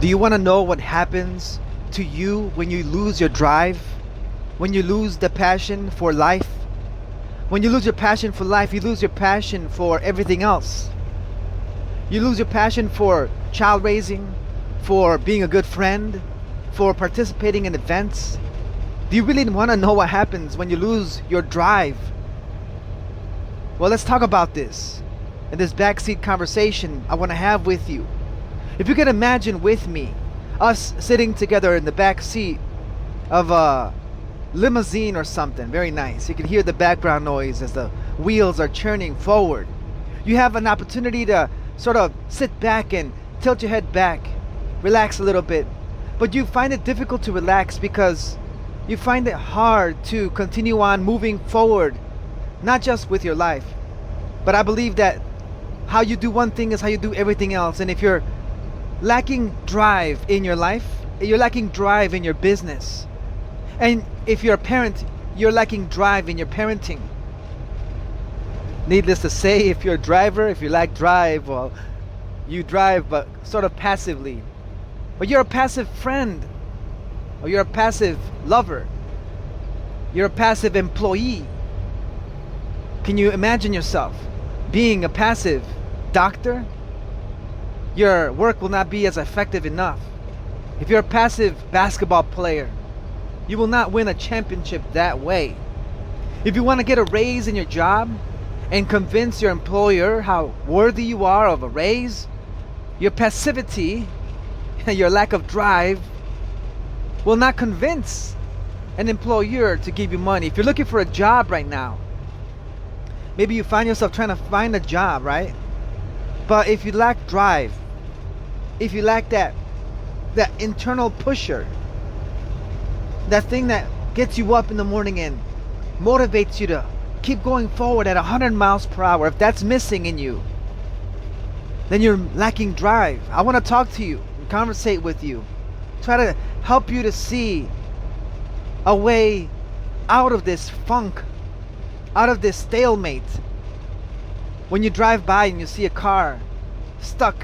Do you want to know what happens to you when you lose your drive? When you lose the passion for life? When you lose your passion for life, you lose your passion for everything else. You lose your passion for child raising, for being a good friend, for participating in events. Do you really want to know what happens when you lose your drive? Well, let's talk about this in this backseat conversation I want to have with you. If you can imagine with me, us sitting together in the back seat of a limousine or something, very nice. You can hear the background noise as the wheels are churning forward. You have an opportunity to sort of sit back and tilt your head back, relax a little bit. But you find it difficult to relax because you find it hard to continue on moving forward, not just with your life, but I believe that how you do one thing is how you do everything else. And if you're lacking drive in your life, you're lacking drive in your business. And if you're a parent, you're lacking drive in your parenting. Needless to say, if you're a driver, if you lack drive, well, you drive but sort of passively. But you're a passive friend, or you're a passive lover, you're a passive employee. Can you imagine yourself being a passive doctor? Your work will not be as effective enough. If you're a passive basketball player, you will not win a championship that way. If you want to get a raise in your job and convince your employer how worthy you are of a raise, your passivity and your lack of drive will not convince an employer to give you money. If you're looking for a job right now, maybe you find yourself trying to find a job, right? But if you lack drive, if you lack that internal pusher, that thing that gets you up in the morning and motivates you to keep going forward at 100 miles per hour, if that's missing in you, then you're lacking drive. I want to talk to you, conversate with you, try to help you to see a way out of this funk, out of this stalemate. When you drive by and you see a car stuck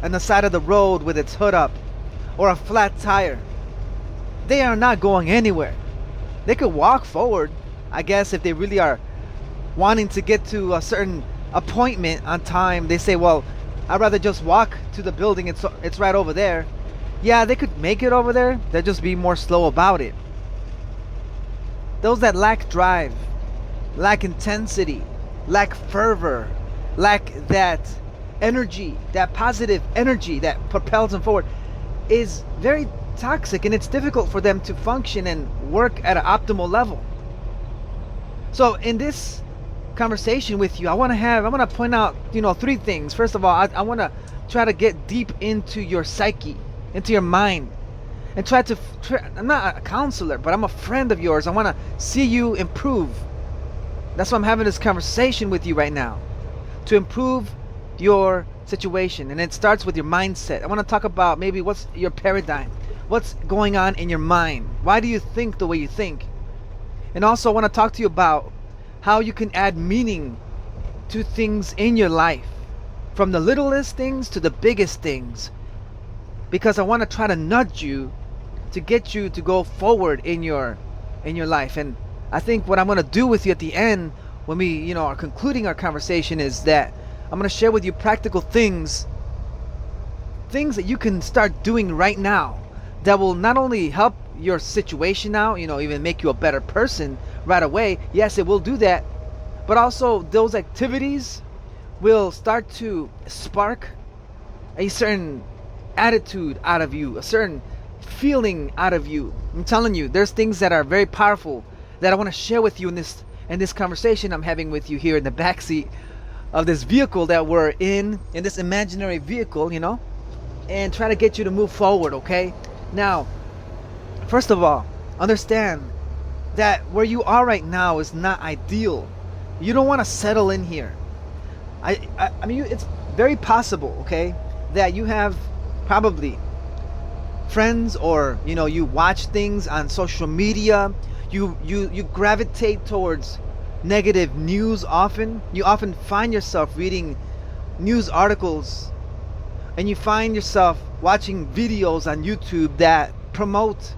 on the side of the road with its hood up, or a flat tire, they are not going anywhere. They could walk forward, I guess, if they really are wanting to get to a certain appointment on time. They say, well, I'd rather just walk to the building, it's right over there. Yeah, they could make it over there, they'll just be more slow about it. Those that lack drive, lack intensity, lack fervor, lack that energy, that positive energy that propels them forward, is very toxic, and it's difficult for them to function and work at an optimal level. So in this conversation with you, I want to point out, three things. First of all, I want to try to get deep into your psyche, into your mind, and I'm not a counselor, but I'm a friend of yours. I want to see you improve. That's why I'm having this conversation with you right now, to improve your situation. And it starts with your mindset. I want to talk about maybe what's your paradigm, what's going on in your mind, why do you think the way you think. And also I want to talk to you about how you can add meaning to things in your life, from the littlest things to the biggest things, because I want to try to nudge you to get you to go forward in your life. And I think what I'm going to do with you at the end, when we are concluding our conversation, is that I'm going to share with you practical things that you can start doing right now that will not only help your situation out, even make you a better person right away. Yes, it will do that. But also those activities will start to spark a certain attitude out of you, a certain feeling out of you. I'm telling you, there's things that are very powerful that I want to share with you in this conversation I'm having with you here in the backseat of this vehicle that we're in this imaginary vehicle, and try to get you to move forward, okay? Now, first of all, understand that where you are right now is not ideal. You don't want to settle in here. I mean, it's very possible, okay, that you have probably friends, or you watch things on social media. You gravitate towards negative news often. You often find yourself reading news articles and you find yourself watching videos on YouTube that promote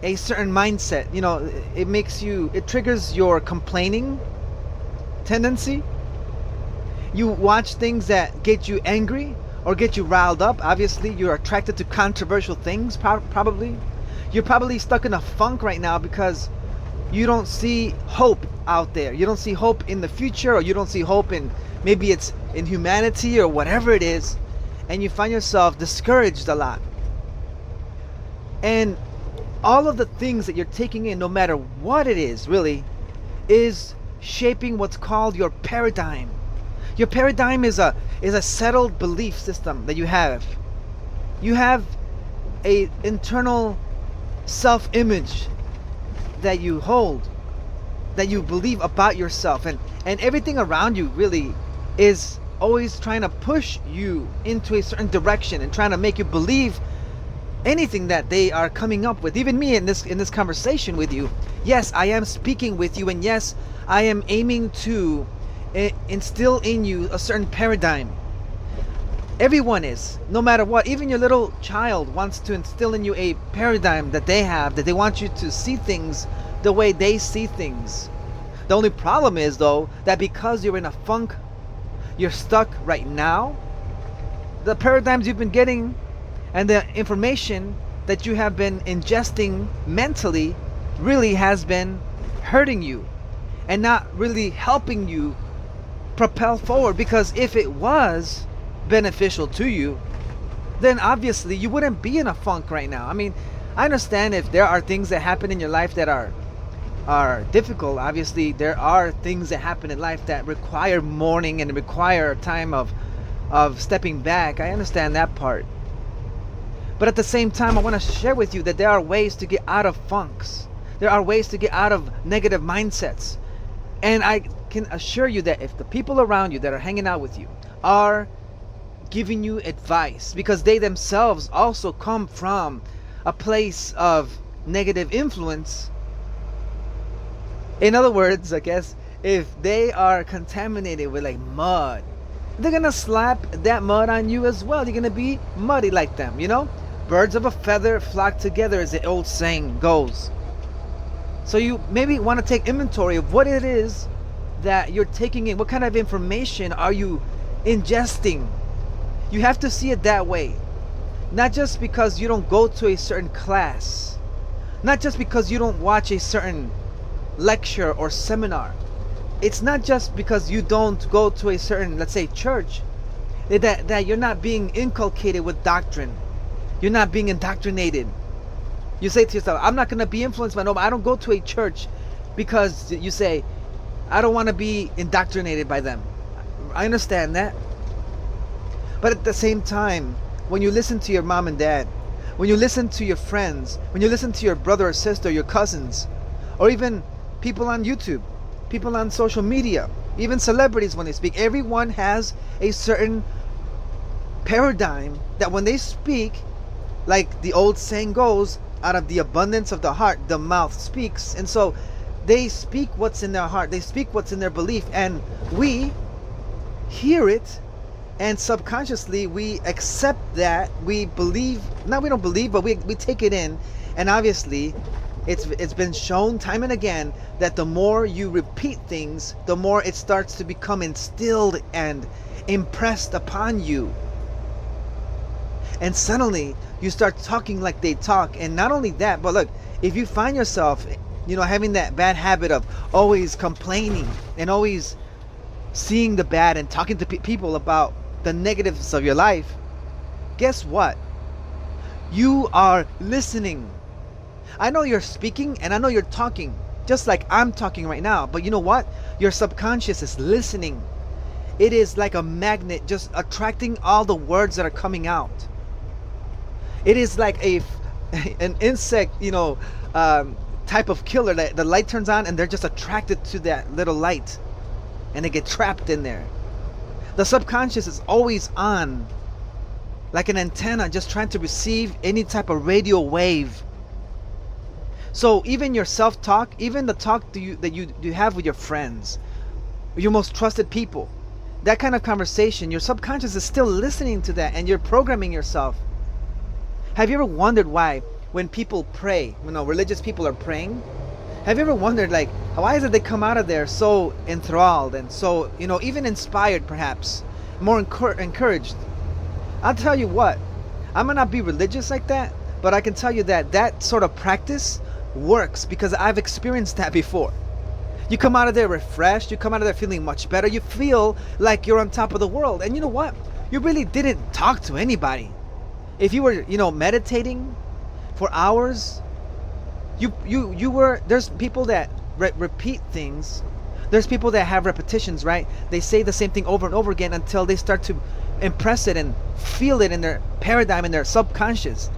a certain mindset. You know, it triggers your complaining tendency. You watch things that get you angry or get you riled up. Obviously, you're attracted to controversial things, probably. You're probably stuck in a funk right now because you don't see hope out there. You don't see hope in the future, or you don't see hope in, maybe it's in humanity or whatever it is, and you find yourself discouraged a lot. And all of the things that you're taking in, no matter what it is, really, is shaping what's called your paradigm. Your paradigm is a settled belief system that you have. You have a internal self-image that you hold, that you believe about yourself, and everything around you really is always trying to push you into a certain direction and trying to make you believe anything that they are coming up with. Even me in this conversation with you, yes, I am speaking with you, and yes, I am aiming to instill in you a certain paradigm. Everyone is, no matter what. Even your little child wants to instill in you a paradigm that they have, that they want you to see things the way they see things. The only problem is, though, that because you're in a funk, you're stuck right now, the paradigms you've been getting and the information that you have been ingesting mentally really has been hurting you and not really helping you propel forward. Because if it was beneficial to you, then obviously you wouldn't be in a funk right now. I mean, I understand if there are things that happen in your life that are difficult. Obviously there are things that happen in life that require mourning and require a time of stepping back. I understand that part. But at the same time, I want to share with you that there are ways to get out of funks. There are ways to get out of negative mindsets. And I can assure you that if the people around you that are hanging out with you are giving you advice, because they themselves also come from a place of negative influence, in other words, I guess, if they are contaminated with like mud, they're gonna slap that mud on you as well. You're gonna be muddy like them, you know? Birds of a feather flock together, as the old saying goes. So you maybe want to take inventory of what it is that you're taking in. What kind of information are you ingesting? You have to see it that way. Not just because you don't go to a certain class, not just because you don't watch a certain lecture or seminar. It's not just because you don't go to a certain, let's say, church, that you're not being inculcated with doctrine. You're not being indoctrinated. You say to yourself, I'm not going to be influenced by nobody. I don't go to a church because you say, I don't want to be indoctrinated by them. I understand that. But at the same time, when you listen to your mom and dad, when you listen to your friends, when you listen to your brother or sister, your cousins, or even people on YouTube, people on social media, even celebrities when they speak, everyone has a certain paradigm that when they speak, like the old saying goes, out of the abundance of the heart, the mouth speaks. And so they speak what's in their heart, they speak what's in their belief, and we hear it, and subconsciously we accept that. We believe, not we don't believe, but we take it in. And obviously it's been shown time and again that the more you repeat things, the more it starts to become instilled and impressed upon you. And suddenly you start talking like they talk. And not only that, but look, if you find yourself, having that bad habit of always complaining and always seeing the bad and talking to people about the negatives of your life, guess what? You are listening. I know you're speaking and I know you're talking, just like I'm talking right now. But you know what? Your subconscious is listening. It is like a magnet, just attracting all the words that are coming out. It is like an insect, type of killer that the light turns on and they're just attracted to that little light and they get trapped in there. The subconscious is always on, like an antenna, just trying to receive any type of radio wave. So even your self-talk, even the talk that you have with your friends, your most trusted people, that kind of conversation, your subconscious is still listening to that, and you're programming yourself. Have you ever wondered why when people pray, religious people are praying, have you ever wondered, like, why is it they come out of there so enthralled and so, even inspired, perhaps more encouraged? I'll tell you what, I might not be religious like that, but I can tell you that that sort of practice works, because I've experienced that before. You come out of there refreshed, you come out of there feeling much better, you feel like you're on top of the world. And you know what? You really didn't talk to anybody. If you were, meditating for hours, you were, there's people that repeat things. There's people that have repetitions, right? They say the same thing over and over again until they start to impress it and feel it in their paradigm, in their conscious.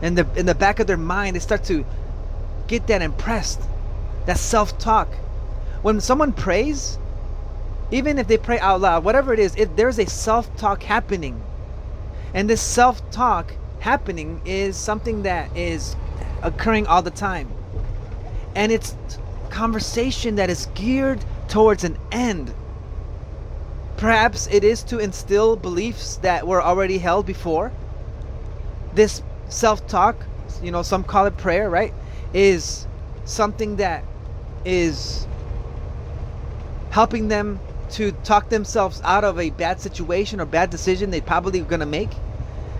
In the back of their mind, they start to get that impressed. That self-talk. When someone prays, even if they pray out loud, whatever it is, there's a self-talk happening. And this self-talk happening is something that is occurring all the time. And it's conversation that is geared towards an end. Perhaps it is to instill beliefs that were already held before. This self-talk, some call it prayer, right, is something that is helping them to talk themselves out of a bad situation or bad decision they probably going to make.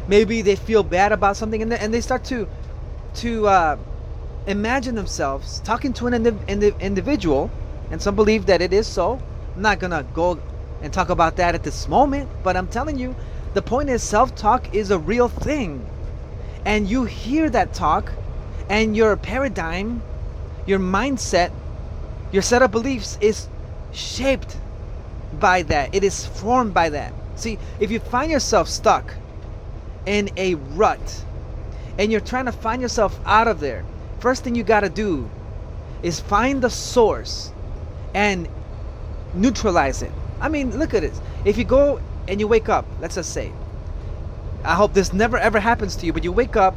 Maybe they feel bad about something, and they start to imagine themselves talking to an individual, and some believe that it is so. I'm not going to go and talk about that at this moment, but I'm telling you, the point is, self-talk is a real thing. And you hear that talk, and your paradigm, your mindset, your set of beliefs is shaped by that. It is formed by that. See, if you find yourself stuck in a rut and you're trying to find yourself out of there, first thing you got to do is find the source and neutralize it. I mean, look at it. If you go and you wake up, let's just say, I hope this never ever happens to you, but you wake up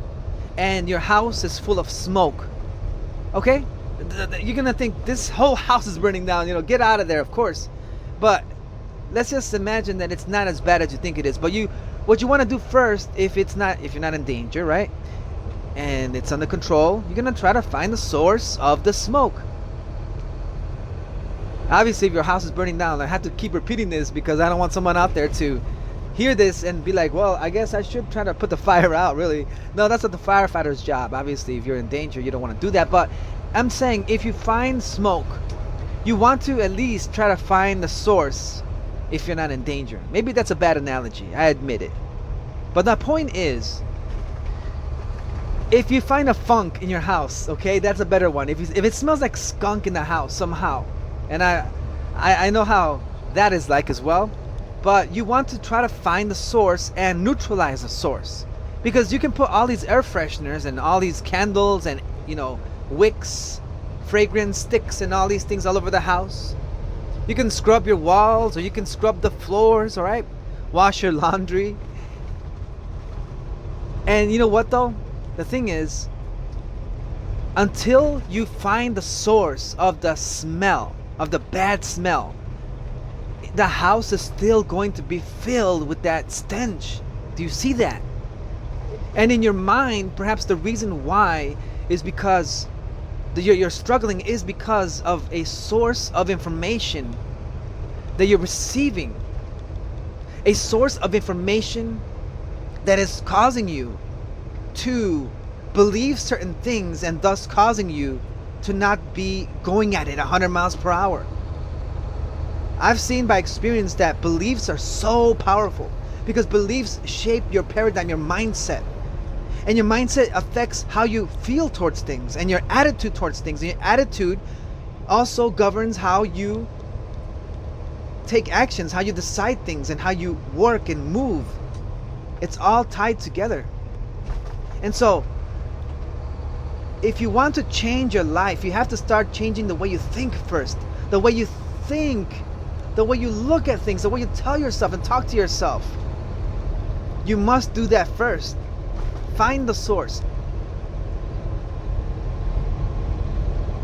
and your house is full of smoke. Okay? You're gonna think this whole house is burning down, get out of there, of course. But let's just imagine that it's not as bad as you think it is. But what you want to do first, if you're not in danger, right, and it's under control, you're gonna try to find the source of the smoke. Obviously, if your house is burning down, I have to keep repeating this because I don't want someone out there to hear this and be like, well, I guess I should try to put the fire out. Really, no, that's not the firefighter's job. Obviously, if you're in danger, you don't want to do that. But I'm saying, if you find smoke, you want to at least try to find the source if you're not in danger. Maybe that's a bad analogy, I admit it. But the point is, if you find a funk in your house, okay, that's a better one. If it smells like skunk in the house somehow, and I know how that is like as well, but you want to try to find the source and neutralize the source. Because you can put all these air fresheners and all these candles and, wicks, fragrance sticks and all these things all over the house. You can scrub your walls, or you can scrub the floors, all right? Wash your laundry. And you know what though? The thing is, until you find the source of the smell, of the bad smell, the house is still going to be filled with that stench. Do you see that? And in your mind, perhaps the reason why is because you're struggling is because of a source of information that you're receiving. A source of information that is causing you to believe certain things, and thus causing you to not be going at it 100 miles per hour. I've seen by experience that beliefs are so powerful, because beliefs shape your paradigm, your mindset. And your mindset affects how you feel towards things, and your attitude towards things. And your attitude also governs how you take actions, how you decide things, and how you work and move. It's all tied together. And so, if you want to change your life, you have to start changing the way you think first. The way you think, the way you look at things, the way you tell yourself and talk to yourself. You must do that first. Find the source.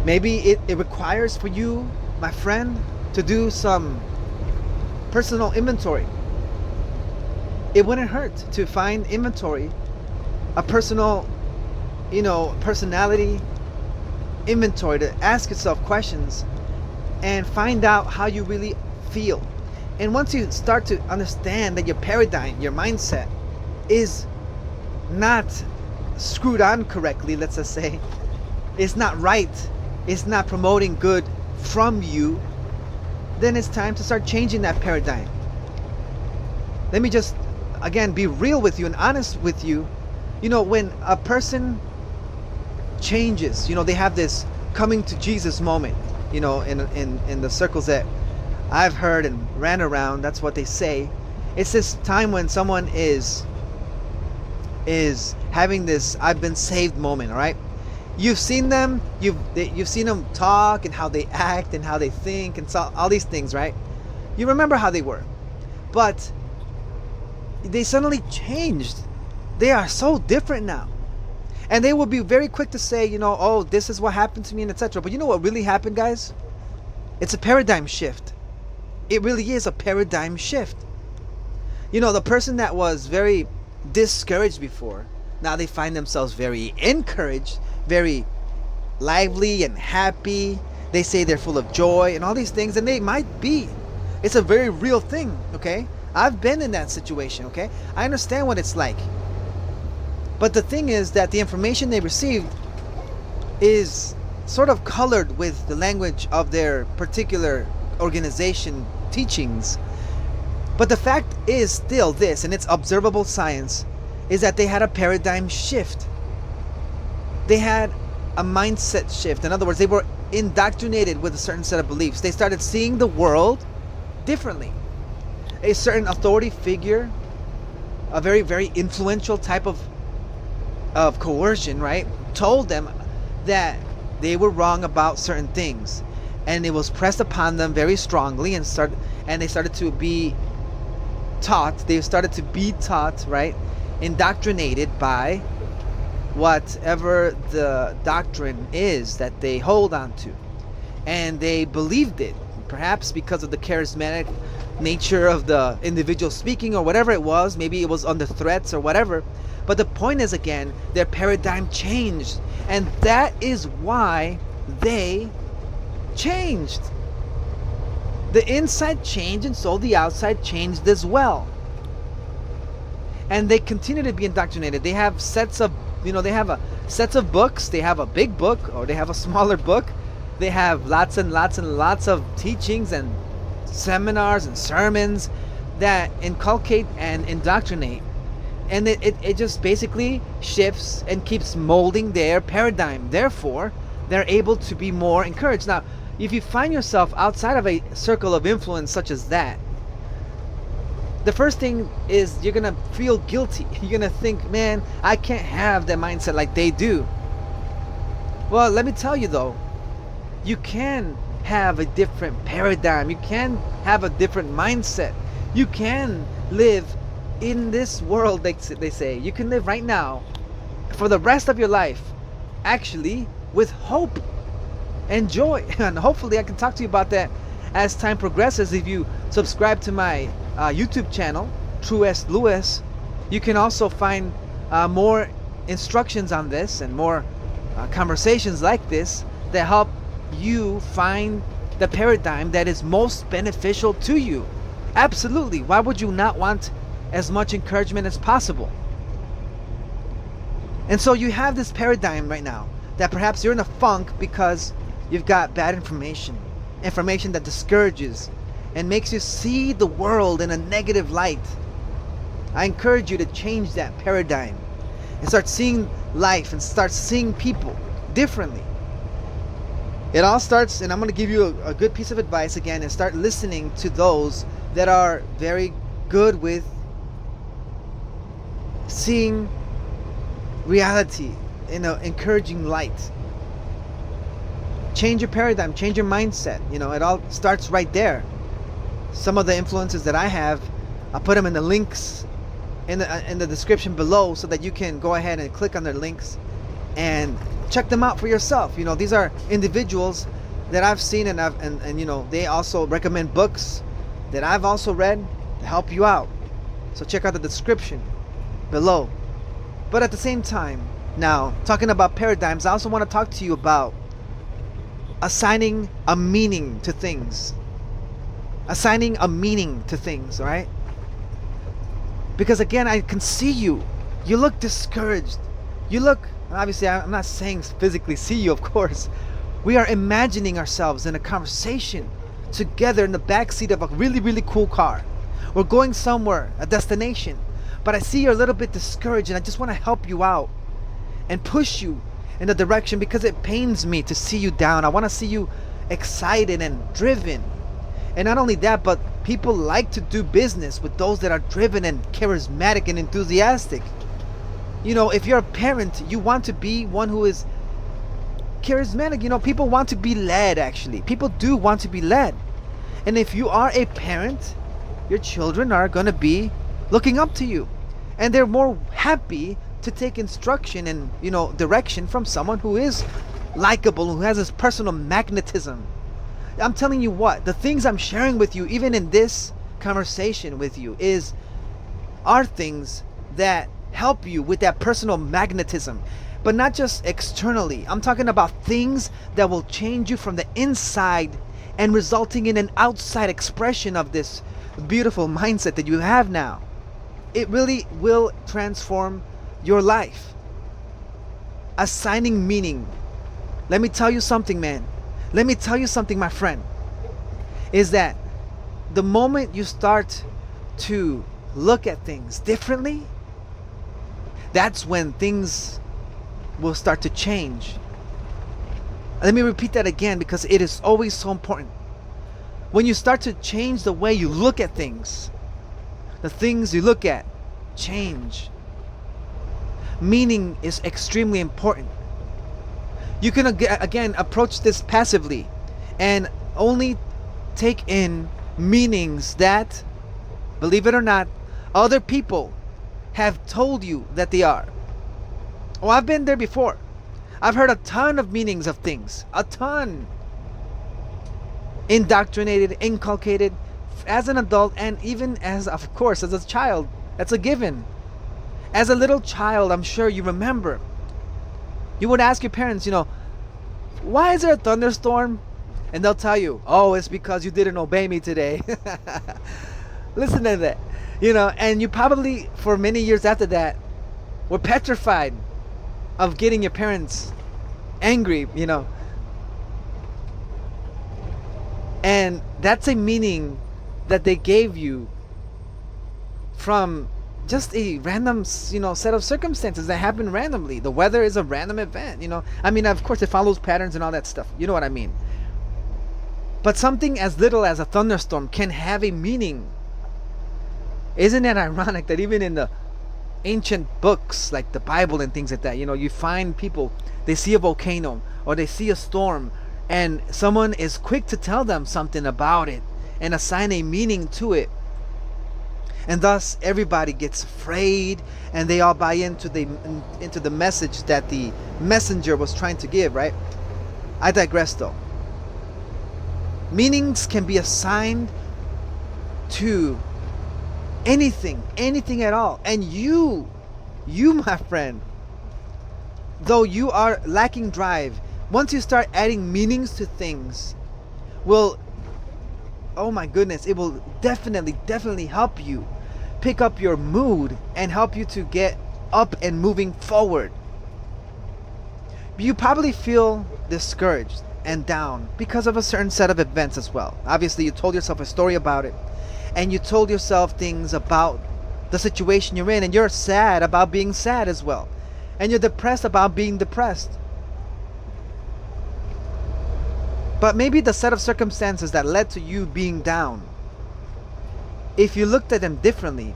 Maybe it requires for you, my friend, to do some personal inventory. It wouldn't hurt to find inventory, a personal, personality inventory, to ask yourself questions and find out how you really feel. And once you start to understand that your paradigm, your mindset is not screwed on correctly, let's just say, it's not right, it's not promoting good from you, then it's time to start changing that paradigm. Let me just, again, be real with you and honest with you. When a person changes, they have this coming to Jesus moment, in the circles that I've heard and ran around, that's what they say. It's this time when someone is having this I've been saved moment, all right? You've seen them, you've seen them talk and how they act and how they think and so, all these things, right? You remember how they were. But they suddenly changed. They are so different now. And they will be very quick to say, oh, this is what happened to me and etc. But you know what really happened, guys? It's a paradigm shift. It really is a paradigm shift. The person that was very discouraged before, now they find themselves very encouraged, very lively and happy. They say they're full of joy and all these things, and they might be. It's a very real thing, okay? I've been in that situation, okay? I understand what it's like. But the thing is that the information they received is sort of colored with the language of their particular organization teachings. But the fact is still this, and it's observable science, is that they had a paradigm shift. They had a mindset shift. In other words, they were indoctrinated with a certain set of beliefs. They started seeing the world differently. A certain authority figure, a very, very influential type of coercion, right, told them that they were wrong about certain things, and it was pressed upon them very strongly, and they started to be taught. They started to be taught, right, indoctrinated by whatever the doctrine is that they hold on to, and they believed it, perhaps because of the charismatic nature of the individual speaking or whatever it was. Maybe it was under threats or whatever. But the point is, again, their paradigm changed, and that is why they changed. The inside changed, and so the outside changed as well. And they continue to be indoctrinated. They have sets of, sets of books. They have a big book, or they have a smaller book. They have lots and lots and lots of teachings and seminars and sermons that inculcate and indoctrinate. And it just basically shifts and keeps molding their paradigm. Therefore, they're able to be more encouraged. Now, if you find yourself outside of a circle of influence such as that, the first thing is you're going to feel guilty. You're going to think, man, I can't have that mindset like they do. Well, let me tell you though, you can have a different paradigm. You can have a different mindset. You can live in this world, they say. You can live right now for the rest of your life, actually, with hope and joy. And hopefully I can talk to you about that as time progresses. If you subscribe to my YouTube channel, True S. Lewis, you can also find more instructions on this and more conversations like this that help you find the paradigm that is most beneficial to you. Absolutely. Why would you not want as much encouragement as possible? And so you have this paradigm right now that perhaps you're in a funk because you've got bad information that discourages and makes you see the world in a negative light. I encourage you to change that paradigm and start seeing life and start seeing people differently. It all starts, and I'm going to give you a good piece of advice again, and start listening to those that are very good with seeing reality in an encouraging light. Change your paradigm, change your mindset. It all starts right there. Some of the influences that I have, I'll put them in the links in the description below, so that you can go ahead and click on their links and check them out for yourself. These are individuals that I've seen, and they also recommend books that I've also read to help you out. So check out the description below. But at the same time, now talking about paradigms, I also want to talk to you about assigning a meaning to things. Assigning a meaning to things, right? Because again, I can see you. You look discouraged. You look, obviously, I'm not saying physically see you, of course. We are imagining ourselves in a conversation together in the backseat of a really, really cool car. We're going somewhere, a destination. But I see you're a little bit discouraged, and I just want to help you out and push you in the direction, because it pains me to see you down. I want to see you excited and driven. And not only that, but people like to do business with those that are driven and charismatic and enthusiastic. You know, if you're a parent, you want to be one who is charismatic. You know, people want to be led, actually. People do want to be led. And if you are a parent, your children are going to be looking up to you. And they're more happy to take instruction and, you know, direction from someone who is likable, who has this personal magnetism. I'm telling you what, the things I'm sharing with you, even in this conversation with you, are things that help you with that personal magnetism. But not just externally. I'm talking about things that will change you from the inside and resulting in an outside expression of this beautiful mindset that you have now. It really will transform your life. Assigning meaning. Let me tell you something, man. Let me tell you something, my friend. Is that the moment you start to look at things differently, that's when things will start to change. Let me repeat that again, because it is always so important. When you start to change the way you look at things, the things you look at change. Meaning is extremely important. You can again approach this passively and only take in meanings that, believe it or not, other people have told you that they are. Oh, I've been there before. I've heard a ton of meanings of things. A ton. Indoctrinated, inculcated as an adult, and even as, of course, as a child. That's a given. As a little child, I'm sure you remember, you would ask your parents, you know, why is there a thunderstorm? And they'll tell you, oh, it's because you didn't obey me today. Listen to that. You know, and you probably, for many years after that, were petrified of getting your parents angry, you know. And that's a meaning that they gave you from just a random, you know, set of circumstances that happen randomly. The weather is a random event, you know. I mean, of course, it follows patterns and all that stuff. You know what I mean? But something as little as a thunderstorm can have a meaning. Isn't it ironic that even in the ancient books like the Bible and things like that, you know, you find people, they see a volcano or they see a storm, and someone is quick to tell them something about it and assign a meaning to it. And thus everybody gets afraid and they all buy into the message that the messenger was trying to give, right? I digress though. Meanings can be assigned to anything at all. And you my friend, though you are lacking drive, once you start adding meanings to things, will, oh my goodness, it will definitely help you pick up your mood and help you to get up and moving forward. You probably feel discouraged and down because of a certain set of events as well. Obviously, you told yourself a story about it, and you told yourself things about the situation you're in, and you're sad about being sad as well, and you're depressed about being depressed. But maybe the set of circumstances that led to you being down, if you looked at them differently,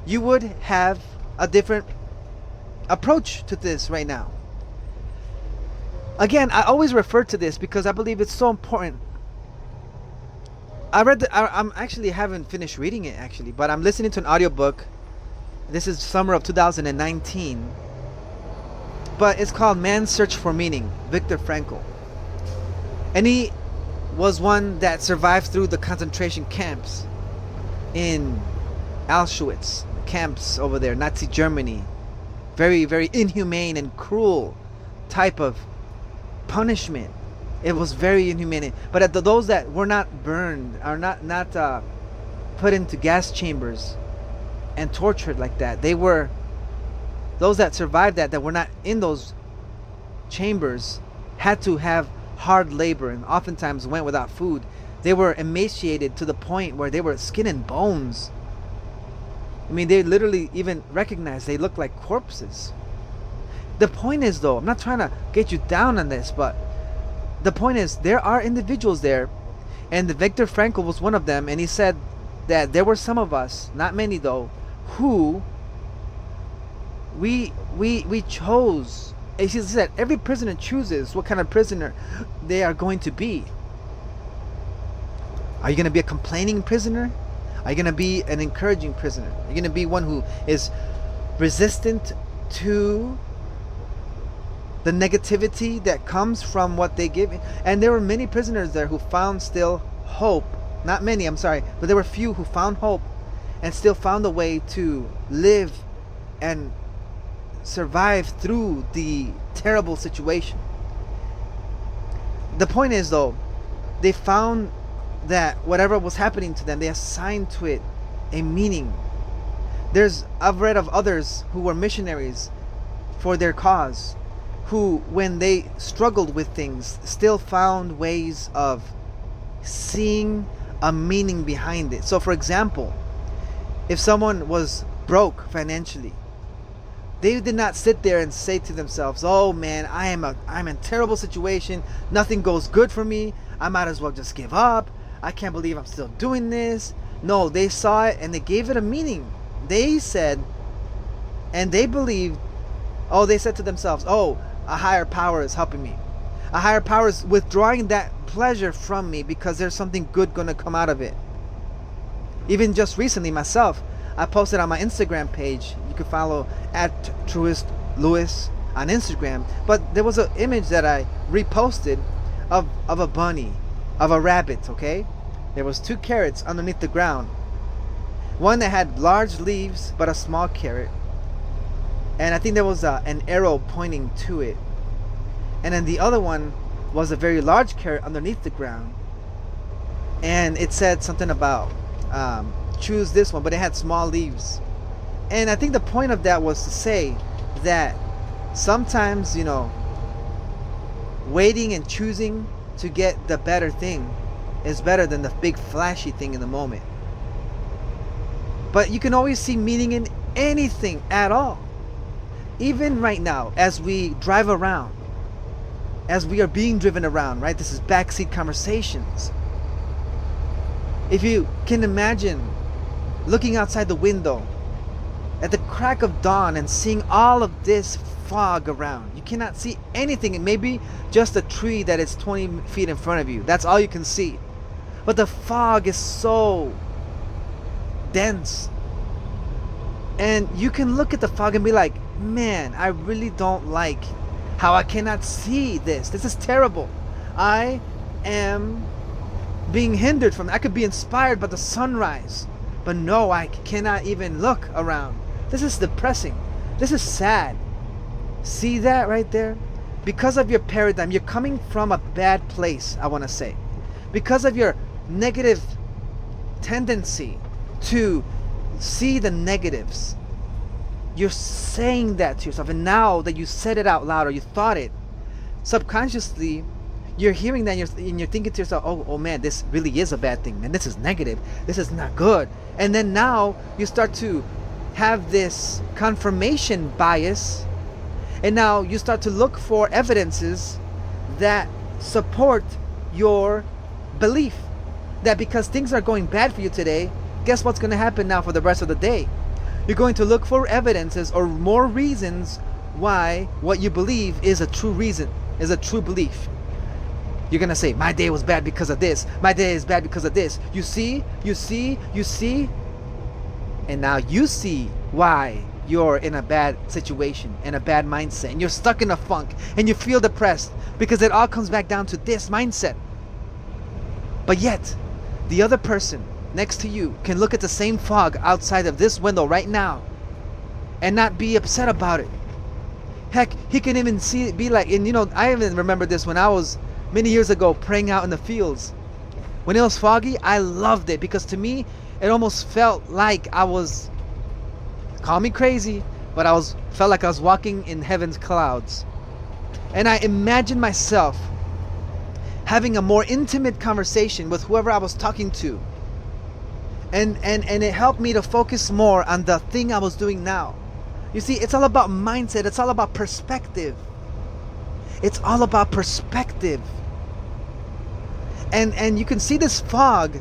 you would have a different approach to this right now. Again, I always refer to this because I believe it's so important. I'm actually haven't finished reading it actually, but I'm listening to an audiobook. This is summer of 2019. But it's called Man's Search for Meaning, Viktor Frankl. And he was one that survived through the concentration camps in Auschwitz, camps over there, Nazi Germany. Very, very inhumane and cruel type of punishment. It was very inhumane. But at those that were not burned, or not put into gas chambers and tortured like that, they were, those that survived that were not in those chambers, had to have hard labor and oftentimes went without food. They were emaciated to the point where they were skin and bones. I mean, they literally even recognized they looked like corpses. The point is, though, I'm not trying to get you down on this, but the point is, there are individuals there, and Viktor Frankl was one of them, and he said that there were some of us, not many though, who we chose. He said every prisoner chooses what kind of prisoner they are going to be. Are you going to be a complaining prisoner? Are you going to be an encouraging prisoner? Are you going to be one who is resistant to the negativity that comes from what they give? And there were many prisoners there who found still hope. Not many, I'm sorry, but there were few who found hope and still found a way to live and survive through the terrible situation. The point is, though, they found that whatever was happening to them, they assigned to it a meaning. I've read of others who were missionaries for their cause, who, when they struggled with things, still found ways of seeing a meaning behind it. So, for example, if someone was broke financially, they did not sit there and say to themselves, "Oh man, I'm in a terrible situation. Nothing goes good for me. I might as well just give up. I can't believe I'm still doing this." No, they saw it and they gave it a meaning. They said, and they believed, they said to themselves, "Oh, a higher power is helping me. A higher power is withdrawing that pleasure from me because there's something good going to come out of it." Even just recently myself, I posted on my Instagram page. You can follow @TruestLewis on Instagram. But there was an image that I reposted of a bunny, of a rabbit, okay? There was 2 carrots underneath the ground. One that had large leaves but a small carrot. And I think there was an arrow pointing to it. And then the other one was a very large carrot underneath the ground. And it said something about choose this one, but it had small leaves. And I think the point of that was to say that sometimes, waiting and choosing to get the better thing is better than the big flashy thing in the moment. But you can always see meaning in anything at all. Even right now, as we drive around, as we are being driven around, right? This is backseat conversations. If you can imagine looking outside the window at the crack of dawn and seeing all of this fog around, you cannot see anything. It may be just a tree that is 20 feet in front of you. That's all you can see. But the fog is so dense. And you can look at the fog and be like, man, I really don't like how I cannot see this. This is terrible. I am being hindered from, I could be inspired by the sunrise, but no, I cannot even look around. This is depressing. This is sad. See that right there? Because of your paradigm, you're coming from a bad place, I want to say. Because of your negative tendency to see the negatives, you're saying that to yourself. And now that you said it out loud, or you thought it, subconsciously, you're hearing that and you're thinking to yourself, oh man, this really is a bad thing, man. This is negative. This is not good. And then now you start to have this confirmation bias. And now you start to look for evidences that support your belief that because things are going bad for you today, guess what's going to happen now for the rest of the day? You're going to look for evidences or more reasons why what you believe is a true reason, is a true belief. You're going to say, my day was bad because of this. My day is bad because of this. You see? And now you see why you're in a bad situation, in a bad mindset, and you're stuck in a funk, and you feel depressed because it all comes back down to this mindset. But yet, the other person next to you can look at the same fog outside of this window right now and not be upset about it. Heck, he can even see it, be like, and you know, I even remember this when I was many years ago praying out in the fields. When it was foggy, I loved it because to me, it almost felt like I was, call me crazy, but felt like I was walking in heaven's clouds. And I imagined myself having a more intimate conversation with whoever I was talking to. And it helped me to focus more on the thing I was doing now. You see, it's all about mindset. It's all about perspective. It's all about perspective. And you can see this fog,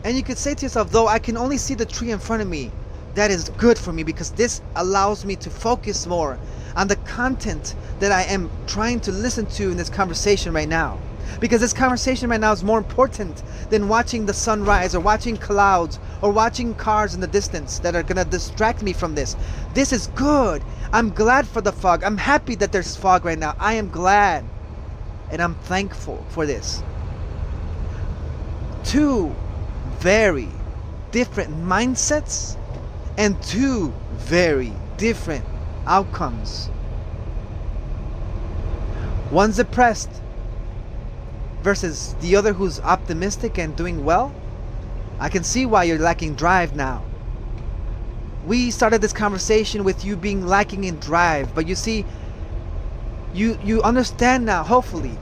and you could say to yourself, though I can only see the tree in front of me, that is good for me because this allows me to focus more on the content that I am trying to listen to in this conversation right now. Because this conversation right now is more important than watching the sunrise or watching clouds or watching cars in the distance that are gonna distract me from this. This is good. I'm glad for the fog. I'm happy that there's fog right now. I am glad and I'm thankful for this. Two very different mindsets and two very different outcomes. One's depressed versus the other who's optimistic and doing well. I can see why you're lacking drive now. We started this conversation with you being lacking in drive, but you see, you understand now, hopefully,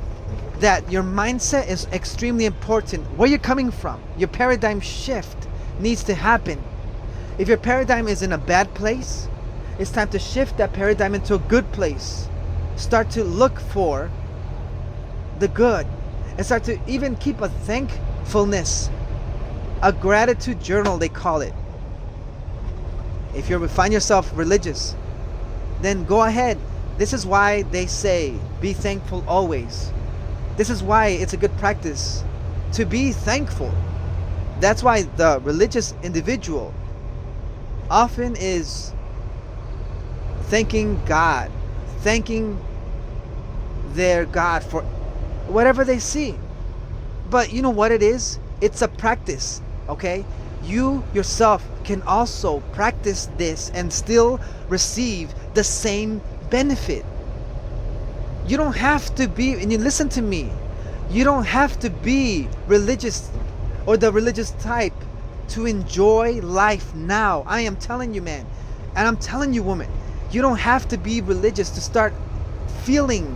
that your mindset is extremely important. Where you're coming from, your paradigm shift needs to happen. If your paradigm is in a bad place, it's time to shift that paradigm into a good place. Start to look for the good and start to even keep a thankfulness, a gratitude journal they call it. If you find yourself religious, then go ahead. This is why they say be thankful always. This is why it's a good practice to be thankful. That's why the religious individual often is thanking God, thanking their God for whatever they see. But you know what it is? It's a practice, okay? You yourself can also practice this and still receive the same benefit. You don't have to be, and you listen to me, you don't have to be religious or the religious type to enjoy life now. I am telling you, man, and I'm telling you, woman, you don't have to be religious to start feeling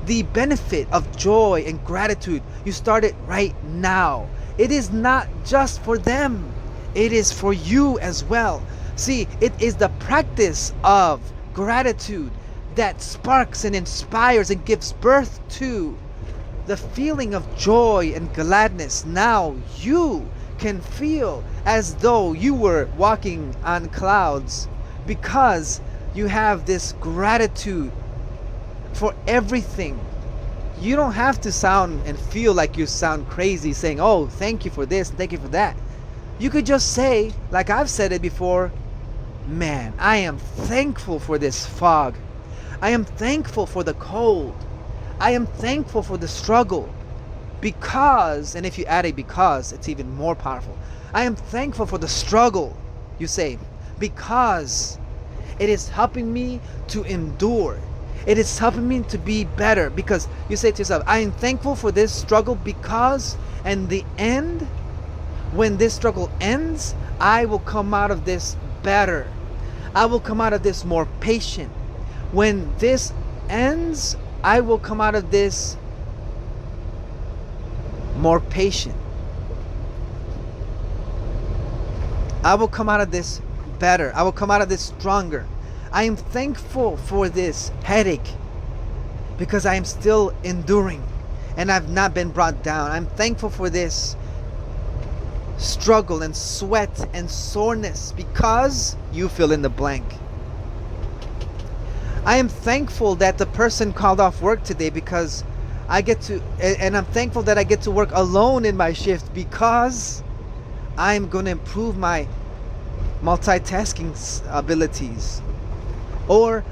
the benefit of joy and gratitude. You start it right now. It is not just for them, it is for you as well. See, it is the practice of gratitude that sparks and inspires and gives birth to the feeling of joy and gladness. Now you can feel as though you were walking on clouds because you have this gratitude for everything. You don't have to sound and feel like you sound crazy saying, oh, thank you for this, thank you for that. You could just say, like I've said it before, man, I am thankful for this fog. I am thankful for the cold. I am thankful for the struggle. Because, and if you add a because, it's even more powerful. I am thankful for the struggle, you say, because it is helping me to endure. It is helping me to be better. Because you say to yourself, I am thankful for this struggle because in the end, when this struggle ends, I will come out of this better. I will come out of this more patient. When this ends, I will come out of this more patient. I will come out of this better. I will come out of this stronger. I am thankful for this headache because I am still enduring and I've not been brought down. I'm thankful for this struggle and sweat and soreness because you fill in the blank. I am thankful that the person called off work today because I get to, and I'm thankful that I get to work alone in my shift because I'm going to improve my multitasking abilities. Or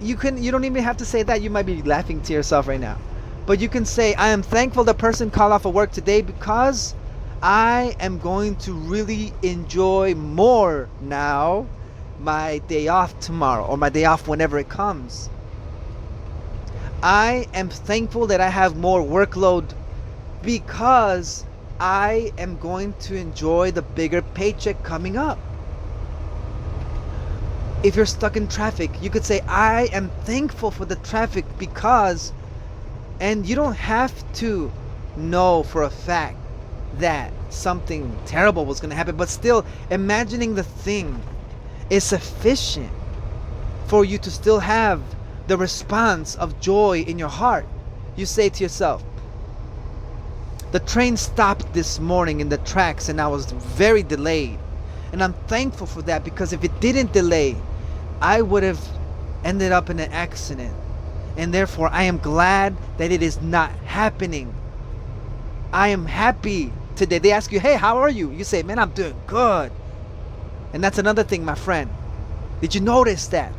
you don't even have to say that. You might be laughing to yourself right now. But you can say, I am thankful the person called off of work today because I am going to really enjoy more now my day off tomorrow, or my day off whenever it comes. I am thankful that I have more workload because I am going to enjoy the bigger paycheck coming up. If you're stuck in traffic, you could say, I am thankful for the traffic because, and you don't have to know for a fact that something terrible was going to happen, but still imagining the thing is sufficient for you to still have the response of joy in your heart. You say to yourself, the train stopped this morning in the tracks and I was very delayed, and I'm thankful for that, because if it didn't delay, I would have ended up in an accident, and therefore I am glad that it is not happening. I am happy today. They ask you, hey, how are you? You say, man, I'm doing good. And that's another thing, my friend. Did you notice that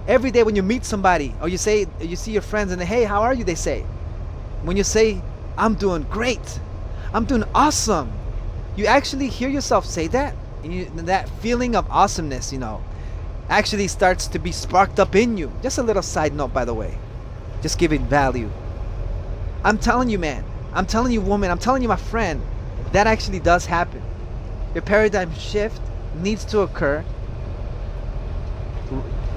every day when you meet somebody, or you see your friends and they, hey, how are you? They say, when you say, I'm doing great, I'm doing awesome, you actually hear yourself say that, and that feeling of awesomeness, actually starts to be sparked up in you. Just a little side note, by the way, just giving value. I'm telling you, man, I'm telling you, woman, I'm telling you, my friend, that actually does happen. Your paradigm shift needs to occur.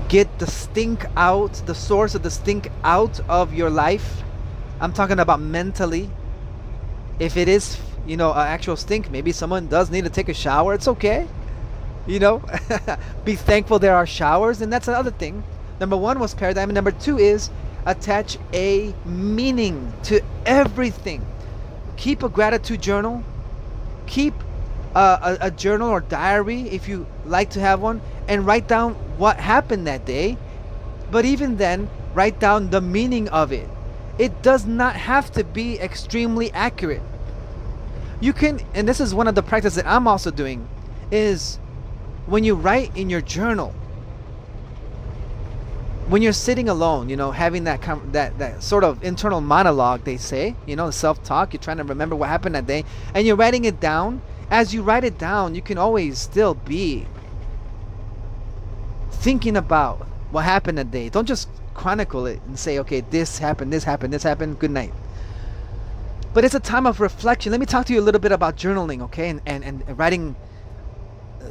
Get the stink out, the source of the stink out of your life. I'm talking about mentally. If it is, an actual stink, maybe someone does need to take a shower. It's okay. Be thankful there are showers, and that's another thing. Number one was paradigm, and number two is attach a meaning to everything. Keep a gratitude journal. Keep a journal or diary if you like to have one, and write down what happened that day. But even then, write down the meaning of it. It does not have to be extremely accurate. You can, and this is one of the practices that I'm also doing, is when you write in your journal, when you're sitting alone, having that sort of internal monologue, they say, self-talk, you're trying to remember what happened that day, and you're writing it down. As you write it down, you can always still be thinking about what happened that day. Don't just chronicle it and say, okay, this happened, good night. But it's a time of reflection. Let me talk to you a little bit about journaling, okay, and writing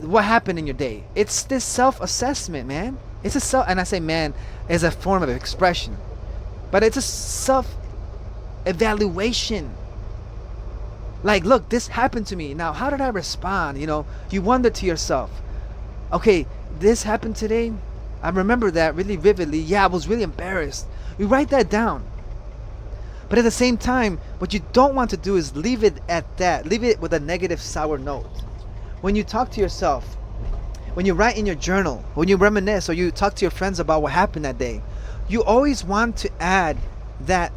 what happened in your day. It's this self-assessment, man. It's a self, and I say man as a form of expression, but it's a self-evaluation. Like, look, this happened to me. Now, how did I respond? You wonder to yourself, okay, this happened today. I remember that really vividly. Yeah, I was really embarrassed. You write that down. But at the same time, what you don't want to do is leave it at that. Leave it with a negative, sour note. When you talk to yourself, when you write in your journal, when you reminisce, or you talk to your friends about what happened that day, you always want to add that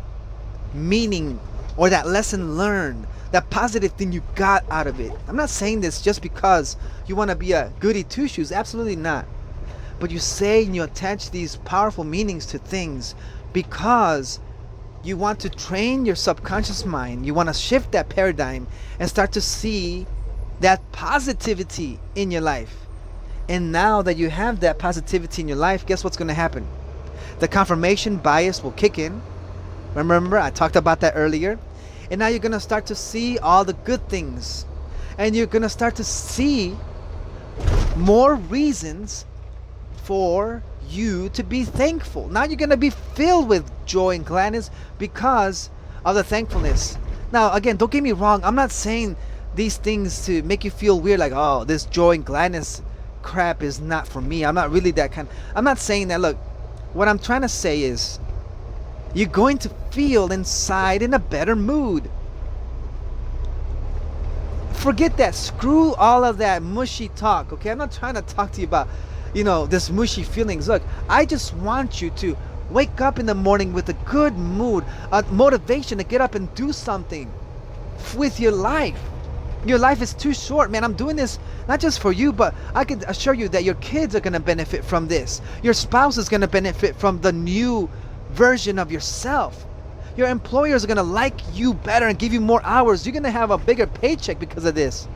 meaning or that lesson learned, that positive thing you got out of it. I'm not saying this just because you want to be a goody two-shoes. Absolutely not. But you say and you attach these powerful meanings to things because you want to train your subconscious mind. You want to shift that paradigm and start to see that positivity in your life. And now that you have that positivity in your life, guess what's going to happen? The confirmation bias will kick in. Remember, I talked about that earlier. And now you're going to start to see all the good things. And you're going to start to see more reasons for you to be thankful. Now you're going to be filled with joy and gladness because of the thankfulness. Now, again, don't get me wrong. I'm not saying these things to make you feel weird, like, oh, this joy and gladness crap is not for me. I'm not really that kind. I'm not saying that. Look, what I'm trying to say is you're going to feel inside in a better mood. Forget that. Screw all of that mushy talk, okay? I'm not trying to talk to you about, this mushy feelings. Look, I just want you to wake up in the morning with a good mood, a motivation to get up and do something with your life. Your life is too short, man. I'm doing this not just for you, but I can assure you that your kids are going to benefit from this. Your spouse is going to benefit from the new version of yourself. Your employers are gonna like you better and give you more hours. You're gonna have a bigger paycheck because of this.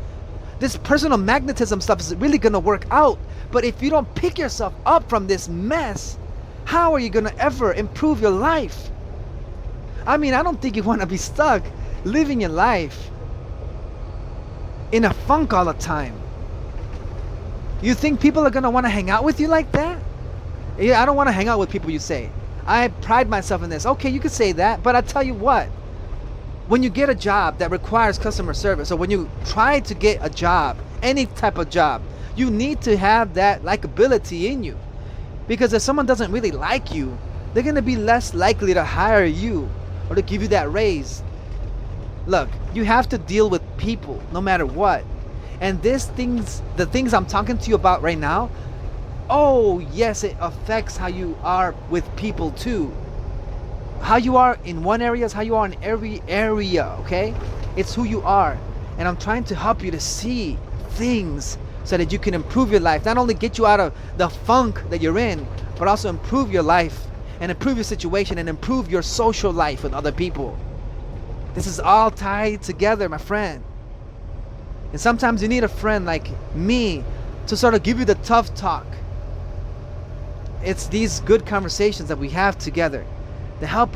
This personal magnetism stuff is really gonna work out. But if you don't pick yourself up from this mess, how are you gonna ever improve your life? I mean, I don't think you wanna be stuck living your life in a funk all the time. You think people are gonna wanna hang out with you like that? Yeah, I don't wanna hang out with people, you say. I pride myself in this. Okay, you could say that, but I tell you what, when you get a job that requires customer service, or when you try to get a job, any type of job, you need to have that likability in you. Because if someone doesn't really like you, they're gonna be less likely to hire you or to give you that raise. Look, you have to deal with people no matter what. And the things I'm talking to you about right now, oh yes, it affects how you are with people too. How you are in one area is how you are in every area, okay? It's who you are. And I'm trying to help you to see things so that you can improve your life. Not only get you out of the funk that you're in, but also improve your life and improve your situation and improve your social life with other people. This is all tied together, my friend. And sometimes you need a friend like me to sort of give you the tough talk. It's these good conversations that we have together that help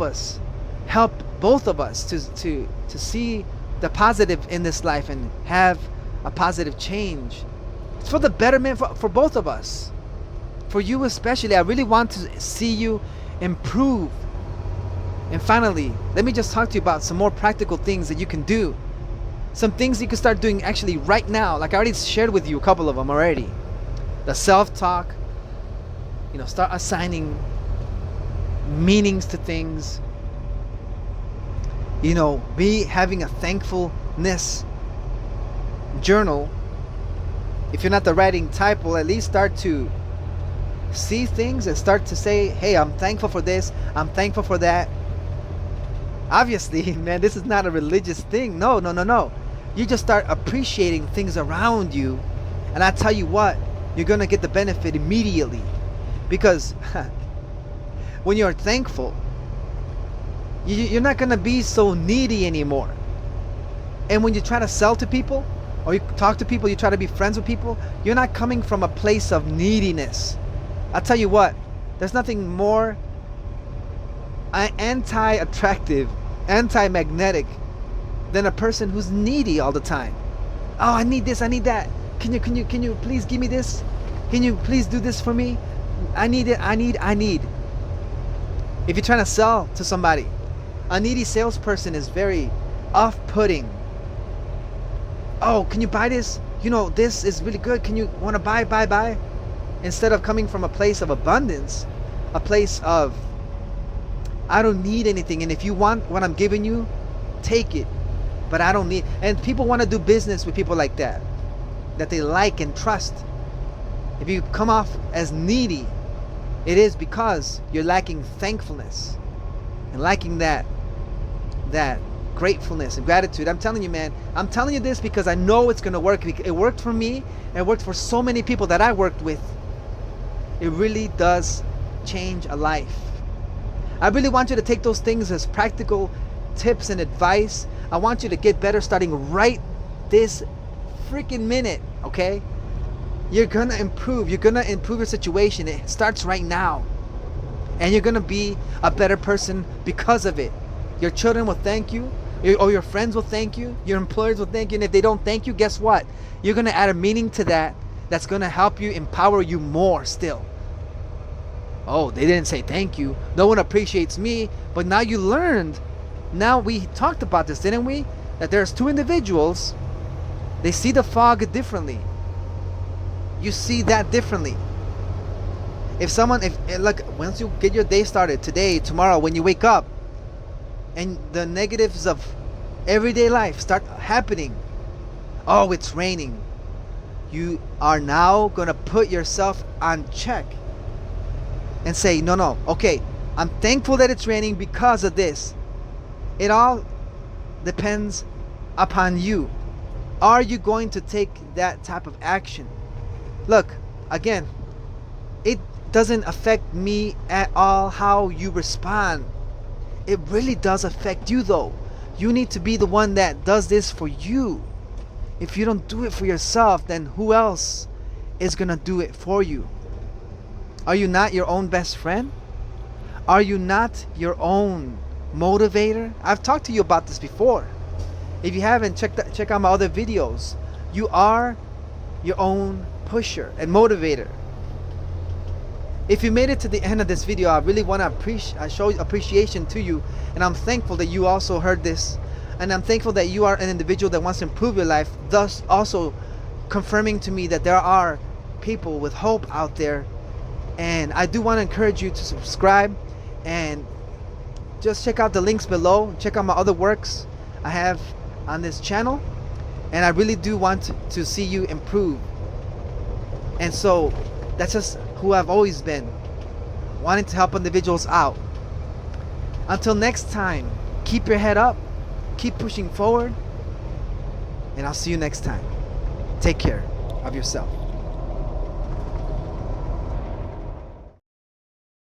both of us to see the positive in this life and have a positive change. It's for the betterment for both of us. For you especially, I really want to see you improve. And finally, let me just talk to you about some more practical things that you can do. Some things you can start doing actually right now. Like I already shared with you a couple of them already. The self-talk. Start assigning meanings to things. Be having a thankfulness journal. If you're not the writing type, well, at least start to see things and start to say, hey, I'm thankful for this, I'm thankful for that. Obviously, man, this is not a religious thing. No. You just start appreciating things around you, and I tell you what, you're gonna get the benefit immediately. Because when you're thankful, you're not gonna be so needy anymore. And when you try to sell to people, or you talk to people, you try to be friends with people, you're not coming from a place of neediness. I'll tell you what, there's nothing more anti-attractive, anti-magnetic than a person who's needy all the time. Oh, I need this, I need that. Can you please give me this? Can you please do this for me? I need it, I need. If you're trying to sell to somebody, a needy salesperson is very off-putting. Oh, can you buy this? This is really good. Can you want to buy? Instead of coming from a place of abundance, a place of, I don't need anything. And if you want what I'm giving you, take it. But I don't need. And people want to do business with people like that they like and trust. If you come off as needy, it is because you're lacking thankfulness and lacking that gratefulness and gratitude. I'm telling you, man, I'm telling you this because I know it's going to work. It worked for me, and it worked for so many people that I worked with. It really does change a life. I really want you to take those things as practical tips and advice. I want you to get better starting right this freaking minute, okay? You're going to improve. You're going to improve your situation. It starts right now. And you're going to be a better person because of it. Your children will thank you. Or your friends will thank you. Your employers will thank you. And if they don't thank you, guess what? You're going to add a meaning to that that's going to help you, empower you more still. Oh, they didn't say thank you. No one appreciates me. But now you learned. Now we talked about this, didn't we? That there's two individuals. They see the fog differently. You see that differently. Look, once you get your day started today, tomorrow, when you wake up, and the negatives of everyday life start happening. Oh, it's raining. You are now going to put yourself on check and say, no, okay, I'm thankful that it's raining because of this. It all depends upon you. Are you going to take that type of action? Look, again, it doesn't affect me at all how you respond. It really does affect you though. You need to be the one that does this for you. If you don't do it for yourself, then who else is gonna do it for you? Are you not your own best friend? Are you not your own motivator? I've talked to you about this before. If you haven't, check out my other videos. You are your own pusher and motivator. If you made it to the end of this video, I really want to show appreciation to you, and I'm thankful that you also heard this, and I'm thankful that you are an individual that wants to improve your life, thus also confirming to me that there are people with hope out there. And I do want to encourage you to subscribe and just check out the links below. Check out my other works I have on this channel, and I really do want to see you improve. And so that's just who I've always been, wanting to help individuals out. Until next time, keep your head up, keep pushing forward, and I'll see you next time. Take care of yourself.